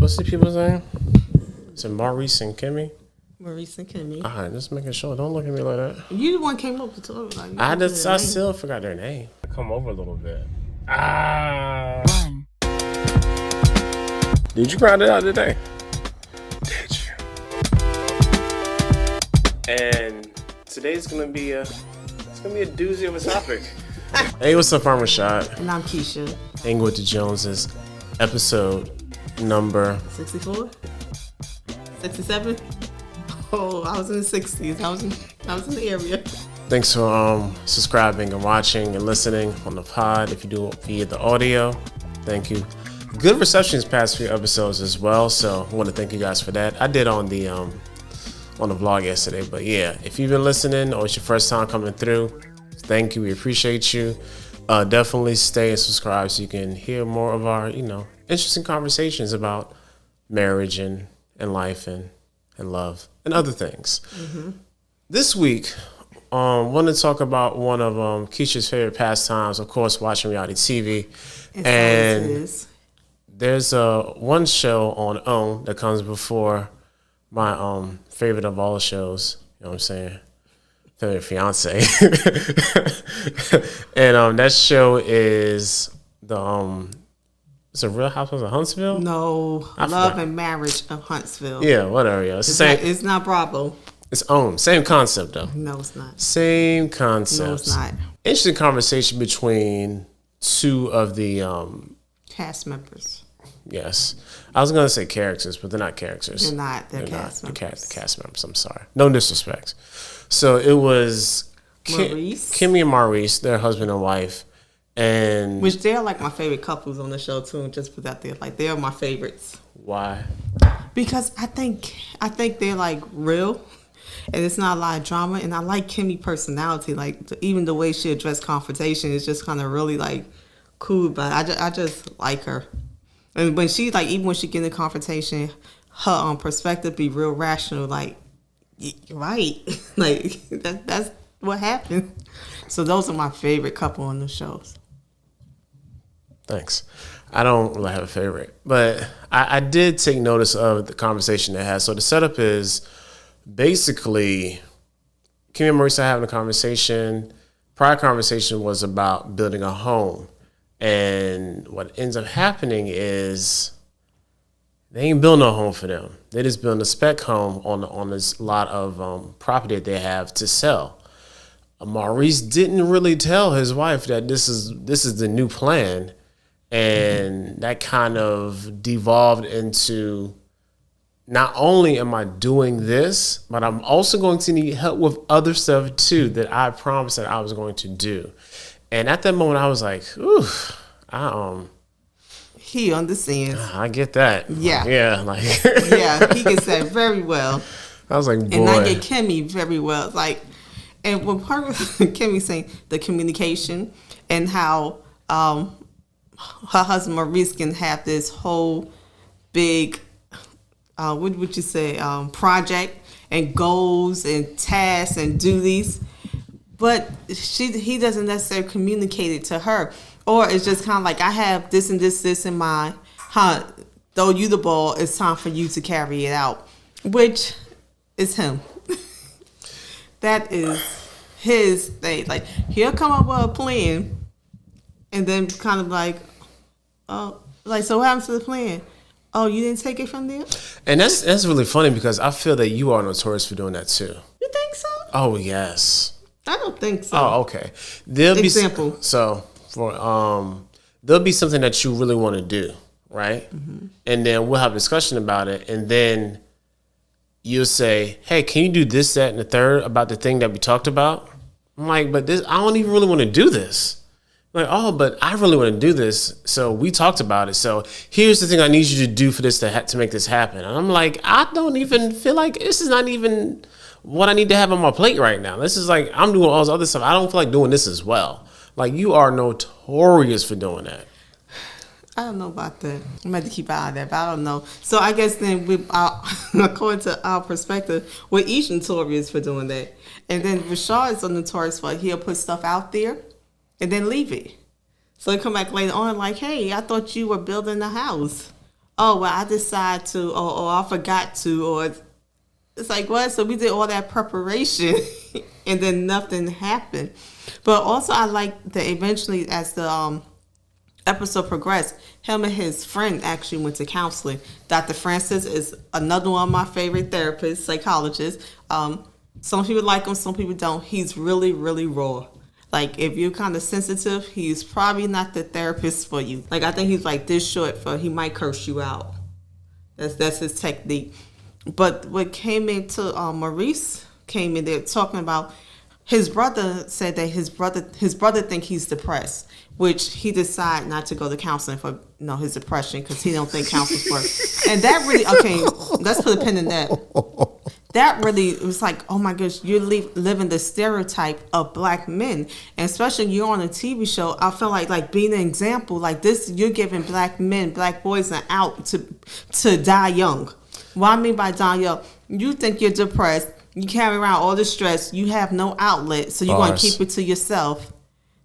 What's the people's name? Is it Maurice and Kimmie? Maurice and Kimmie. All right, just making sure. Don't look at me like that. You the one came up to talk. Like, I still forgot their name. Come over a little bit. Did you grind it out today? Did you? And today's gonna be a doozy of a topic. Hey, what's up? I'm Rashad. And I'm Kesha. Hanging with the Joneses, episode number 64? 67? Oh, I was in the 60s. I was in the area. Thanks for subscribing and watching and listening on the pod. If you do it via the audio, thank you. Good reception these past few episodes as well, so I want to thank you guys for that. I did on the vlog yesterday, but yeah, if you've been listening or it's your first time coming through, thank you. We appreciate you. Definitely stay and subscribe so you can hear more of our, interesting conversations about marriage and life and love and other things. Mm-hmm. This week, want to talk about one of Kesha's favorite pastimes, of course, watching reality TV. And there's one show on OWN that comes before my favorite of all shows. You know what I'm saying? Favorite fiance. And that show is it's a Real Housewives of Huntsville? No, Love and Marriage of Huntsville. Yeah, whatever. Yeah, it's not Bravo. It's OWN. Same concept though. No, it's not. Same concept. No, it's not. Interesting conversation between two of the cast members. Yes. I was gonna say characters, but they're not characters. They're not. They're cast members. The cast members. I'm sorry. No disrespect. So it was Kimmie and Maurice, their husband and wife, and which they're like my favorite couples on the show too. Just put that there, like they're my favorites. Why? Because I think they're like real, and it's not a lot of drama. And I like Kimmie's personality, like even the way she addressed confrontation is just kind of really like cool. But I just like her. And when she even when she get in a confrontation, her perspective be real rational. Like, right, like that's what happened. So those are my favorite couple on the shows. Thanks. I don't really have a favorite, but I did take notice of the conversation they had. So the setup is basically Kimmie and Maurice are having a conversation. Prior conversation was about building a home. And what ends up happening is they ain't building a home for them. They just building a spec home on this lot of property that they have to sell. Maurice didn't really tell his wife that this is the new plan, and that kind of devolved into not only am I doing this, but I'm also going to need help with other stuff too that I promised that I was going to do. And at that moment, I was like, ooh, he understands. I get that. Yeah. Yeah. Yeah, he gets that very well. I was like, boy. And I get Kimmie very well. And when part of Kimmie saying the communication and how her husband Maurice can have this whole big, what would you say, project and goals and tasks and duties. But he doesn't necessarily communicate it to her. Or it's just kind of like, I have this and this in mind. Throw you the ball. It's time for you to carry it out. Which is him. That is his thing. Like, he'll come up with a plan. And then kind of like, oh, like, so what happens to the plan? Oh, you didn't take it from there? And that's really funny because I feel that you are notorious for doing that too. You think so? Oh, yes. I don't think so. Oh, okay. Example. There'll be something that you really want to do, right? Mm-hmm. And then we'll have a discussion about it, and then you'll say, "Hey, can you do this, that, and the third about the thing that we talked about?" I'm like, "But I don't even really want to do this." I'm like, "Oh, but I really want to do this." So we talked about it. So here's the thing I need you to do for this to make this happen. And I'm like, I don't even feel like this is not even what I need to have on my plate right now. This is like, I'm doing all this other stuff. I don't feel like doing this as well. Like, you are notorious for doing that. I don't know about that. I'm going to keep an eye on that, but I don't know. So I guess then, according to our perspective, we're each notorious for doing that. And then Rashad is notorious for he'll put stuff out there and then leave it. So he come back later on like, hey, I thought you were building a house. oh, well, I decided to, or I forgot to, or it's like, what? So we did all that preparation and then nothing happened. But also, I like that eventually, as the episode progressed, him and his friend actually went to counseling. Dr. Francis is another one of my favorite therapists, psychologists. Some people like him, some people don't. He's really, really raw. Like, if you're kind of sensitive, he's probably not the therapist for you. Like, I think he's like this short for he might curse you out. That's his technique. But what came into Maurice came in there talking about his brother said that his brother think he's depressed, which he decided not to go to counseling for his depression because he don't think counseling's work. And that really, okay, let's put a pin in that. That really was like, oh my gosh, you're living the stereotype of black men, and especially you're on a TV show. I feel like being an example like this, you're giving black men, black boys an out to die young. What I mean by die young, you think you're depressed, you carry around all the stress, you have no outlet, so you're going to keep it to yourself.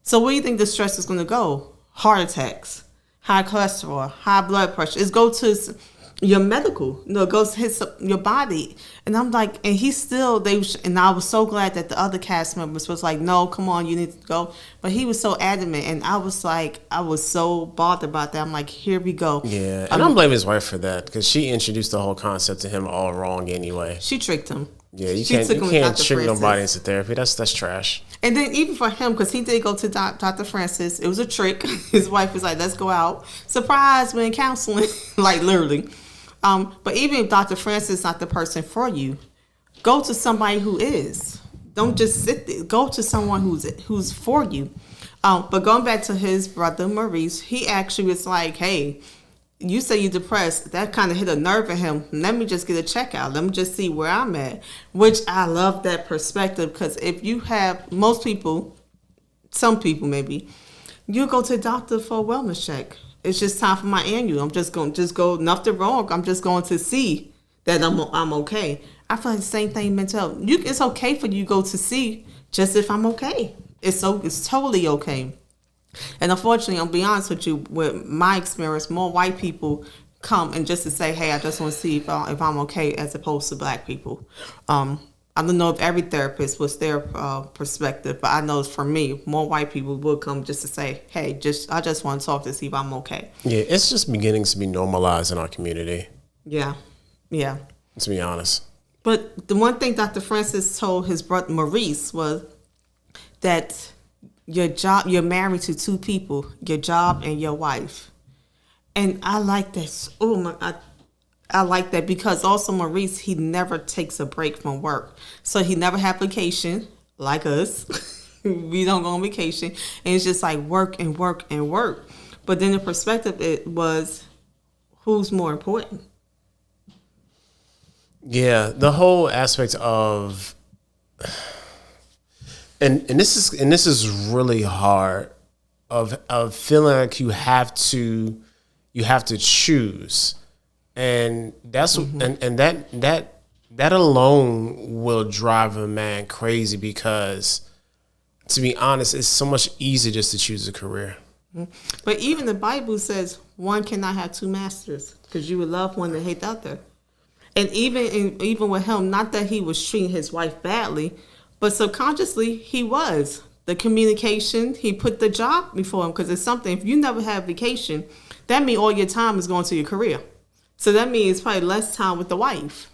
So where do you think the stress is going to go? Heart attacks, high cholesterol, high blood pressure. It's go to your medical, it goes hit your body. And I'm like, and he's still, and I was so glad that the other cast members was like, no, come on, you need to go. But he was so adamant, and I was like, I was so bothered about that. I'm like, here we go. Yeah, and I don't blame his wife for that, because she introduced the whole concept to him all wrong anyway. She tricked him. Yeah, you can't trick nobody into therapy. That's trash. And then even for him, because he did go to Dr. Francis, it was a trick. His wife was like, let's go out. Surprise, we're in counseling. Like, literally. But even if Dr. Francis is not the person for you, go to somebody who is. Don't just sit there. Go to someone who's for you. But going back to his brother, Maurice, he actually was like, hey, you say you're depressed. That kind of hit a nerve in him. Let me just get a check out. Let me just see where I'm at. Which I love that perspective, because if you have, some people maybe, you go to the doctor for a wellness check. It's just time for my annual. I'm just going to go, nothing wrong. I'm just going to see that I'm okay. I feel like the same thing mental. It's okay for you to go to see just if I'm okay. It's totally okay. And unfortunately, I'll be honest with you, with my experience, more white people come and just to say, hey, I just want to see if I'm okay, as opposed to black people. I don't know if every therapist was their perspective, but I know for me, more white people will come just to say, hey, I just want to talk to see if I'm okay. Yeah, it's just beginning to be normalized in our community. Yeah. To be honest. But the one thing Dr. Francis told his brother Maurice was that you're married to two people, your job and your wife. And I like that. Oh my God. I like that, because also Maurice, he never takes a break from work. So he never had vacation like us. We don't go on vacation. And it's just like work and work and work. But then the perspective, it was, who's more important? Yeah, the whole aspect of, and this is really hard, of feeling like you have to choose. And that's and that alone will drive a man crazy, because, to be honest, it's so much easier just to choose a career. But even the Bible says one cannot have two masters, because you would love one and hate the other. And even with him, not that he was treating his wife badly, but subconsciously he was. The communication, he put the job before him, because it's something. If you never have vacation, that means all your time is going to your career. So that means probably less time with the wife.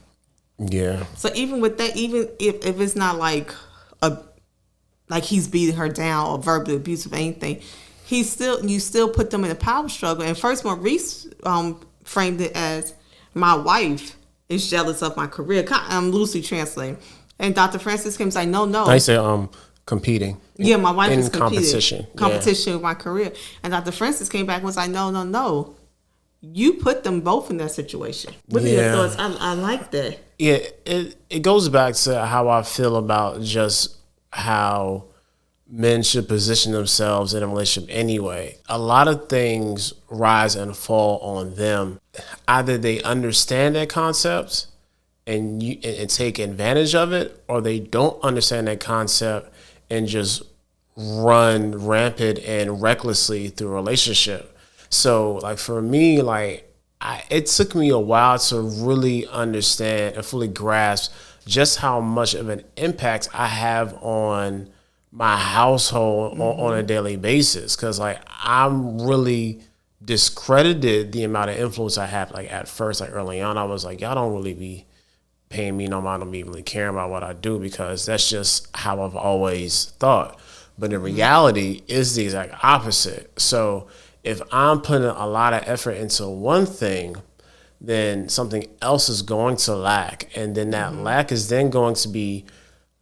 Yeah. So even with that, even if it's not like he's beating her down or verbally abusive or anything, you still put them in a power struggle. And first, Maurice framed it as, my wife is jealous of my career. I'm loosely translating. And Dr. Francis came and said, no. I say competing. Yeah, my wife is competing. Competition with my career. And Dr. Francis came back and was like, no. You put them both in that situation. What are your thoughts? I like that. Yeah, it goes back to how I feel about just how men should position themselves in a relationship anyway. A lot of things rise and fall on them. Either they understand that concept and take advantage of it, or they don't understand that concept and just run rampant and recklessly through a relationship. So, like, for me, like, it took me a while to really understand and fully grasp just how much of an impact I have on my household on a daily basis. Because like I'm really discredited the amount of influence I have. Like at first, like early on, I was like, y'all don't really be paying me no mind, don't be really caring about what I do, because that's just how I've always thought. But in reality, it's the exact opposite. So if I'm putting a lot of effort into one thing, then something else is going to lack. And then that lack is then going to be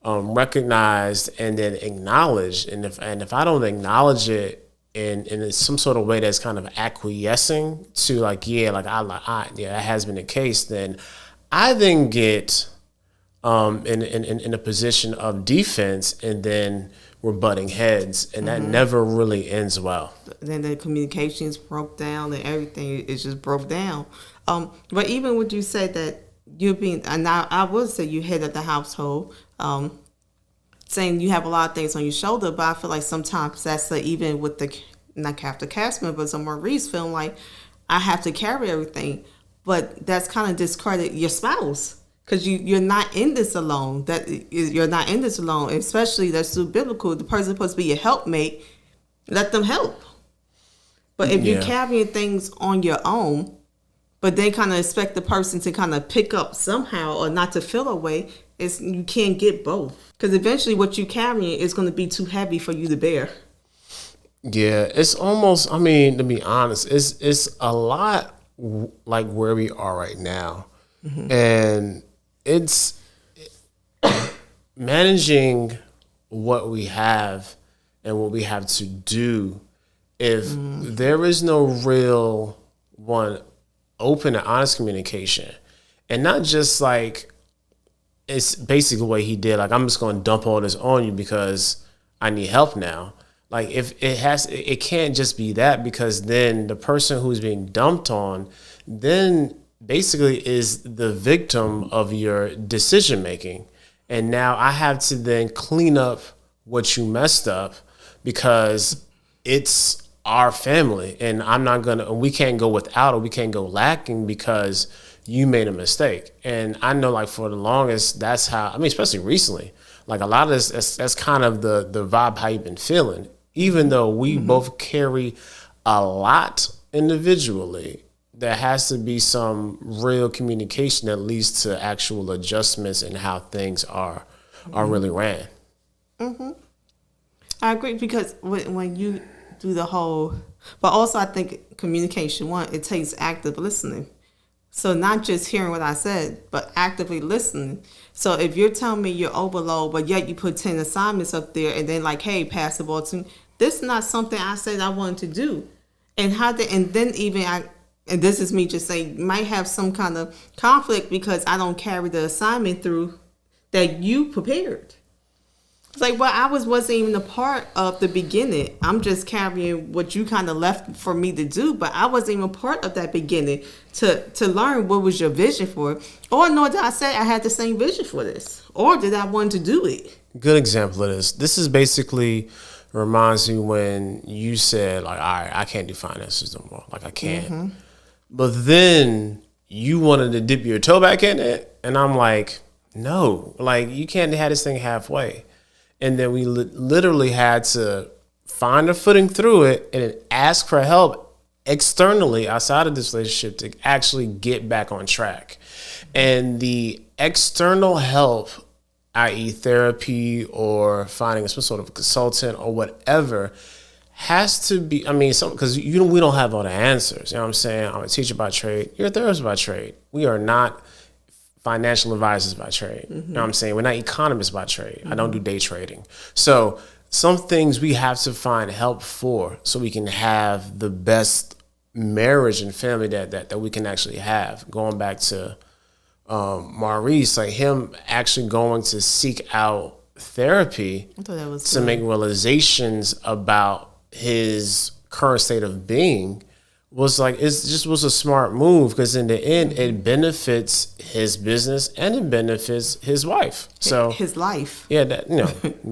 recognized and then acknowledged. And if I don't acknowledge it in some sort of way that's kind of acquiescing to like, yeah, that has been the case, then I then get in a position of defense, and then we're butting heads, and that never really ends well. Then the communications broke down, and everything is just broke down. But even would you say that you're being, and I would say you head of the household, saying you have a lot of things on your shoulder, but I feel like sometimes that's even with the, not Captain cast members or Maurice, feeling like I have to carry everything. But that's kind of discredit your spouse, because you're not in this alone. You're not in this alone, especially that's so biblical. The person supposed to be your helpmate. Let them help. But if you're carrying things on your own, but then kind of expect the person to kind of pick up somehow or not to feel away, you can't get both. Because eventually what you're carrying is going to be too heavy for you to bear. Yeah, it's almost, I mean, to be honest, it's a lot like where we are right now. And it's managing what we have and what we have to do. If there is no real open and honest communication, and not just like it's basically what he did, like I'm just going to dump all this on you because I need help now. Like if it can't just be that, because then the person who's being dumped on then basically is the victim of your decision making. And now I have to then clean up what you messed up, because it's our family, and we can't go without it. We can't go lacking because you made a mistake. And I know, like, for the longest, that's how, I mean, especially recently, like a lot of this, that's kind of the vibe how you've been feeling. Even though we both carry a lot individually, there has to be some real communication that leads to actual adjustments in how things are really ran. I agree, because when you do the whole, but also I think communication, it takes active listening. So not just hearing what I said, but actively listening. So if you're telling me you're overload, but yet you put 10 assignments up there and then like, hey, pass the ball to me. This is not something I said I wanted to do. And and this is me just saying, might have some kind of conflict because I don't carry the assignment through that you prepared. It's like, well, I wasn't even a part of the beginning. I'm just carrying what you kind of left for me to do, but I wasn't even a part of that beginning to learn what was your vision for it. Or nor did I say I had the same vision for this, or did I want to do it? Good example of this. This is basically reminds me when you said, like, all right, I can't do finances no more. Like, I can't. But then you wanted to dip your toe back in it. And I'm like, no, like, you can't have this thing halfway. And then we literally had to find a footing through it and ask for help externally outside of this relationship to actually get back on track. And the external help, i.e. therapy or finding some sort of consultant or whatever, has to be, I mean, because we don't have all the answers. You know what I'm saying? I'm a teacher by trade. You're a therapist by trade. We are not financial advisors by trade. You know what I'm saying? We're not economists by trade. I don't do day trading. So some things we have to find help for so we can have the best marriage and family that we can actually have. Going back to Maurice, like him actually going to seek out therapy make realizations about his current state of being was like, it just was a smart move because in the end, it benefits his business and it benefits his wife. So his life. Yeah,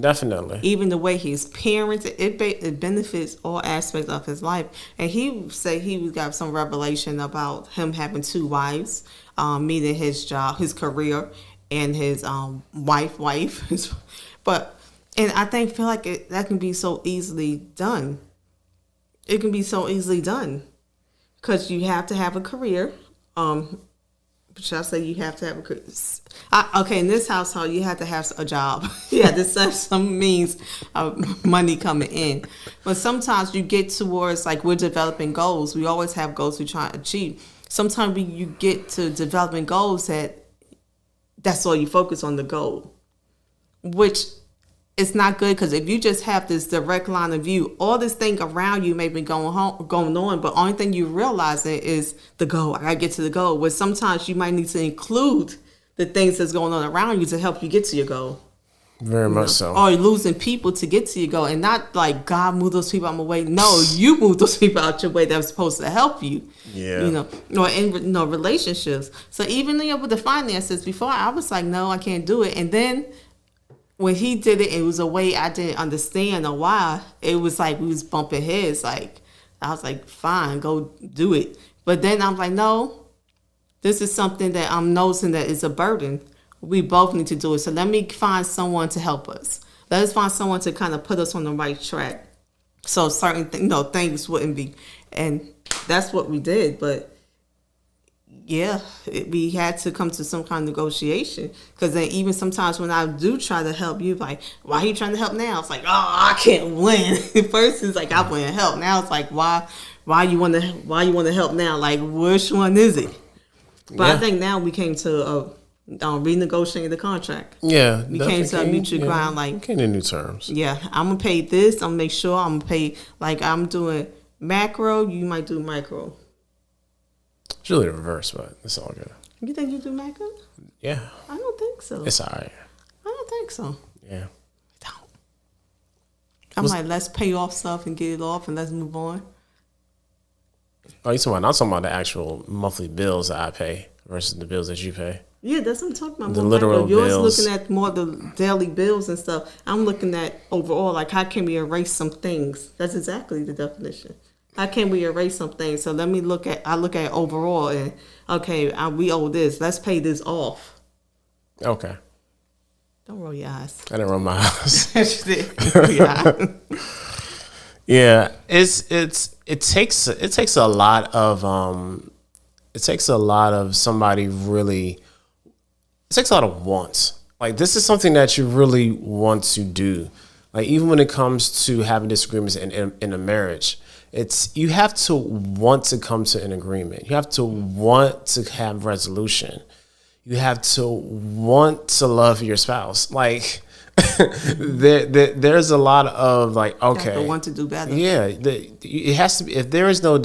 definitely. Even the way he's parented, it benefits all aspects of his life. And he said he got some revelation about him having 2 wives, meaning his job, his career, and his wife. But and I feel like that can be so easily done. It can be so easily done because you have to have a career. Should I say you have to have a career? Okay, in this household, you have to have a job. You have to have some means of money coming in. But sometimes you get towards, like, we're developing goals. We always have goals we try to achieve. Sometimes you get to developing goals that's all you focus on, the goal, which it's not good, because if you just have this direct line of view, all this thing around you may be going on, but only thing you realize is the goal. I gotta get to the goal. Where sometimes you might need to include the things that's going on around you to help you get to your goal. Very much so. Or losing people to get to your goal, and not like God move those people out my way. No, you move those people out your way that was supposed to help you. Yeah. Or in relationships. So even with the finances, before I was like, no, I can't do it, and then when he did it, it was a way I didn't understand or why. It was like we was bumping heads. Like, I was like, fine, go do it. But then I'm like, no, this is something that I'm noticing that is a burden. We both need to do it. So let me find someone to help us. Let us find someone to kind of put us on the right track. So certain things wouldn't be. And that's what we did. But yeah, we had to come to some kind of negotiation, because then even sometimes when I do try to help you, like, why are you trying to help now? It's like, oh, I can't win. First it's like, I want to help. Now it's like, why you want to help now? Like, which one is it? But I think now we came to renegotiating the contract. Yeah, we came to a mutual ground. Like, we came to new terms. Yeah, I'm gonna pay this. I'm gonna make sure I'm gonna pay. Like, I'm doing macro, you might do micro. It's really the reverse, but it's all good. You think you do macro? Yeah. I don't think so. It's all right. I don't think so. Yeah. Don't. I'm like, let's pay off stuff and get it off and let's move on. Oh, I'm talking about the actual monthly bills that I pay versus the bills that you pay. Yeah, that's what I'm talking about. The literal Yours bills. Looking at more the daily bills and stuff. I'm looking at overall, like, how can we erase some things? That's exactly the definition. How can we erase some things? So let me look at overall and, okay, we owe this. Let's pay this off. Okay. Don't roll your eyes. I didn't roll my eyes. Yeah. Yeah, it takes a lot of somebody really. It takes a lot of wants. Like, this is something that you really want to do. Like, even when it comes to having disagreements in a marriage, you have to want to come to an agreement. You have to want to have resolution. You have to want to love your spouse. Like, there's a lot of, like, okay, you have to want to do better. Yeah, it has to be. If there's no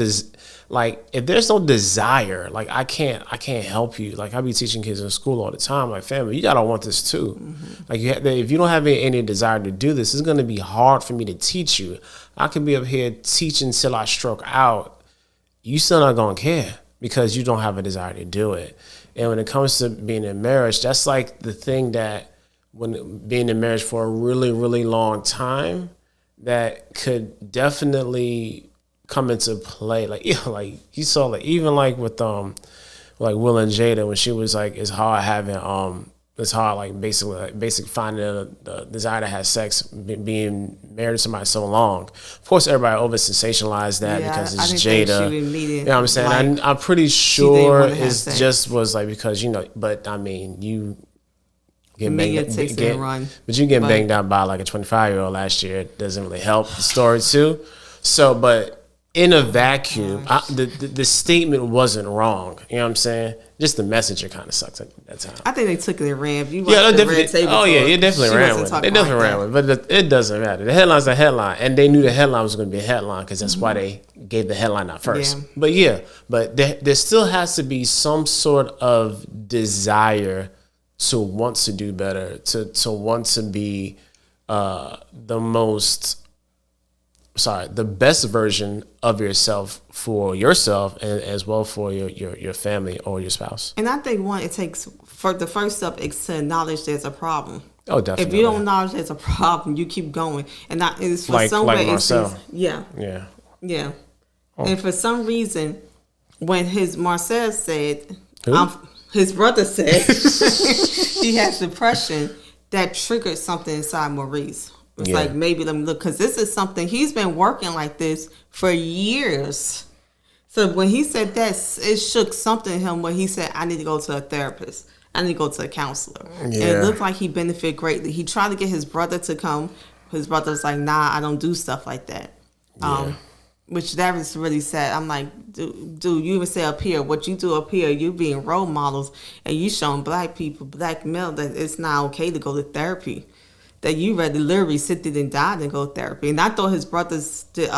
desire, like, I can't help you. Like, I be teaching kids in school all the time, like, family, you gotta want this too. Mm-hmm. Like, if you don't have any desire to do this, it's gonna be hard for me to teach you. I can be up here teaching till I stroke out. You still not gonna care because you don't have a desire to do it. And when it comes to being in marriage, that's like the thing that, when being in marriage for a really, really long time, that could definitely come into play. Like, like you saw, like, even like with like Will and Jada, when she was like, it's hard like basic finding the desire to have sex, being married to somebody so long. Of course, everybody over sensationalized that because it's Jada. You know what I'm saying? Like, I'm pretty sure it's just was like, because, but I mean, you get banged out by like a 25-year-old last year. It doesn't really help the story too. So, but in a vacuum, the statement wasn't wrong. You know what I'm saying? Just the messenger kind of sucks at that time. I think they took it and ran. It definitely ran with it. They definitely ran with it. But it doesn't matter. The headline's a headline, and they knew the headline was going to be a headline because that's why they gave the headline out first. Yeah. But there still has to be some sort of desire to want to do better, to want to be the most the best version of yourself for yourself and as well for your family or your spouse. And I think it takes for the first step is to acknowledge there's a problem. Oh, definitely. If you don't acknowledge there's a problem, you keep going, and that is for like Marcel. Yeah. Oh. And for some reason, when Marcel said, Who? His brother said he has depression, that triggered something inside Maurice. It's like, maybe let me look, because this is something he's been working like this for years. So when he said that, it shook something in him where he said, I need to go to a therapist. I need to go to a counselor. Yeah. And it looked like he benefited greatly. He tried to get his brother to come. His brother was like, nah, I don't do stuff like that. Yeah. Which that was really sad. I'm like, dude, you even say up here, what you do up here, you being role models, and you showing black people, black male, that it's not okay to go to therapy. That you rather literally sit there and die than go to therapy. And I thought his brothers did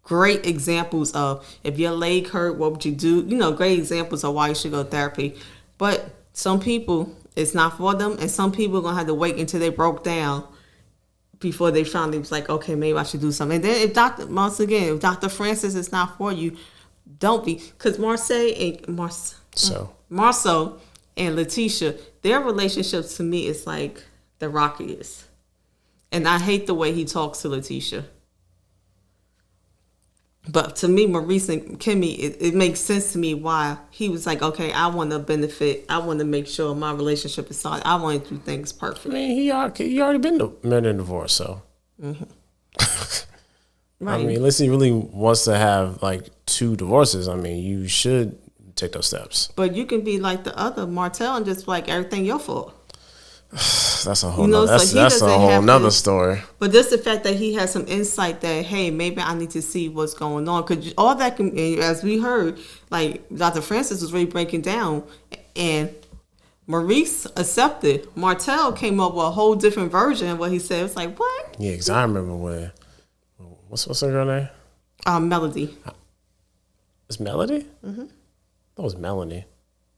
great examples of, if your leg hurt, what would you do? You know, great examples of why you should go to therapy. But some people, it's not for them, and some people are going to have to wait until they broke down before they finally was like, okay, maybe I should do something. And then if Dr. Francis is not for you, don't be. Because Marcel and Letitia, their relationship to me is like the rockiest. And I hate the way he talks to Letitia. But to me, Maurice and Kimmie, it makes sense to me why he was like, okay, I want to benefit. I want to make sure my relationship is solid. I want to do things perfect. I mean, he already been married and divorced, so. Mm-hmm. Right. I mean, unless he really wants to have like 2 divorces, I mean, you should take those steps. But you can be like the other Marital and just like everything your fault. That's a whole nother story. But just the fact that he has some insight that, hey, maybe I need to see what's going on. Because all that can, as we heard, like Dr. Francis was really breaking down, and Maurice accepted. Marital came up with a whole different version of what he said. It's like, what? Yeah, because I remember when, what's her girl name? Melody. It's Melody? Mm-hmm. That was Melanie.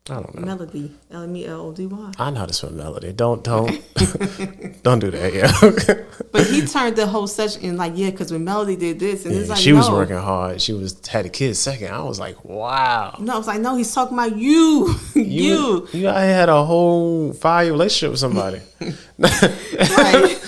I don't know. Melody, Melody. I know how to spell Melody. Don't don't do that. Yeah. But he turned the whole session in like, because when Melody did this, and it's like, she was working hard. She had a kid second. I was like, wow. No, I was like, no, he's talking about you. You had a whole 5-year relationship with somebody. Right.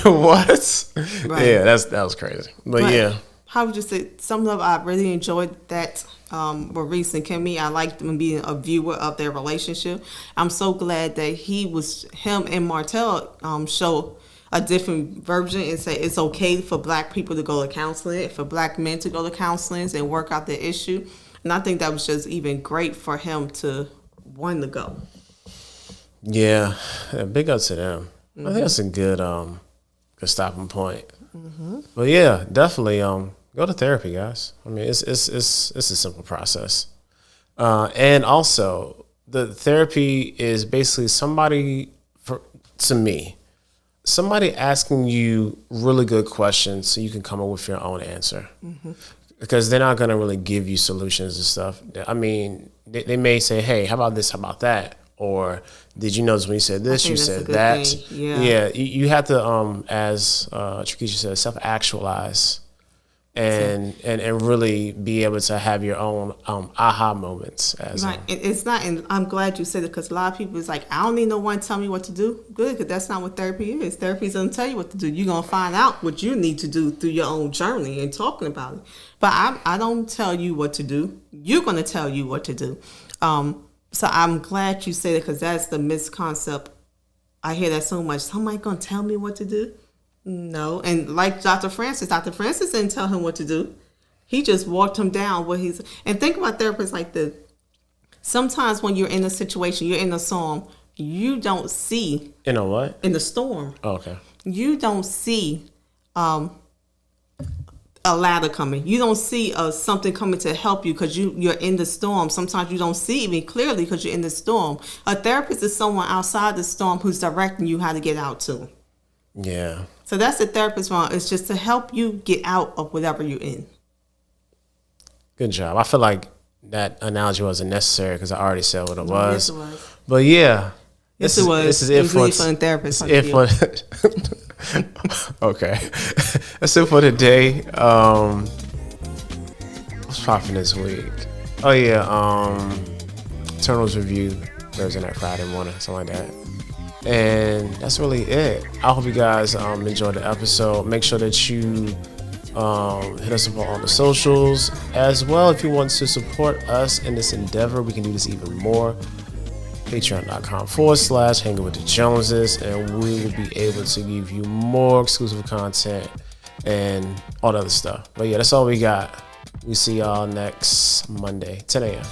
What? Right. Yeah, that was crazy. But yeah. How would you say? Some of I really enjoyed that. Maurice and Kimmie, I liked them being a viewer of their relationship. I'm so glad that him and Marital show a different version and say it's okay for black people to go to counseling, for black men to go to counseling and work out the issue. And I think that was just even great for him to want to go. Yeah, big up to them. Mm-hmm. I think that's a good stopping point. Mm-hmm. But yeah, definitely go to therapy, guys. I mean, it's a simple process. And also, the therapy is basically somebody asking you really good questions so you can come up with your own answer. Mm-hmm. Because they're not going to really give you solutions and stuff. I mean, they may say, hey, how about this, how about that? Or did you notice when you said this, you said that? Thing. Yeah. Yeah, you have to, as Kesha said, self-actualize. And really be able to have your own aha moments. Right. It's not, and I'm glad you said it, because a lot of people is like, I don't need no one to tell me what to do. Good, because that's not what therapy is. Therapy doesn't tell you what to do. You're going to find out what you need to do through your own journey and talking about it. But I don't tell you what to do. You're going to tell you what to do. So I'm glad you said it, because that's the misconcept. I hear that so much. Somebody going to tell me what to do? No. And like Dr. Francis didn't tell him what to do. He just walked him down what he's. And think about therapists like this. Sometimes when you're in a situation, you're in a storm, you don't see. In a what? In the storm. Oh, okay. You don't see a ladder coming. You don't see something coming to help you because you're in the storm. Sometimes you don't see even clearly because you're in the storm. A therapist is someone outside the storm who's directing you how to get out to. Yeah. So that's the therapist's role. It's just to help you get out of whatever you're in. Good job. I feel like that analogy wasn't necessary because I already said what it was. Yes, it was. But yeah. Yes, it was. This is it for really fun therapist. Okay. That's it for today. What's popping this week? Oh yeah, Eternals review Thursday night, Friday morning, something like that. And that's really it. I hope you guys enjoyed the episode. Make sure that you hit us up on the socials as well. If you want to support us in this endeavor, we can do this even more. Patreon.com/Hanging with the Joneses, and we will be able to give you more exclusive content and all the other stuff. But yeah, that's all we got. We see y'all next Monday, 10 a.m.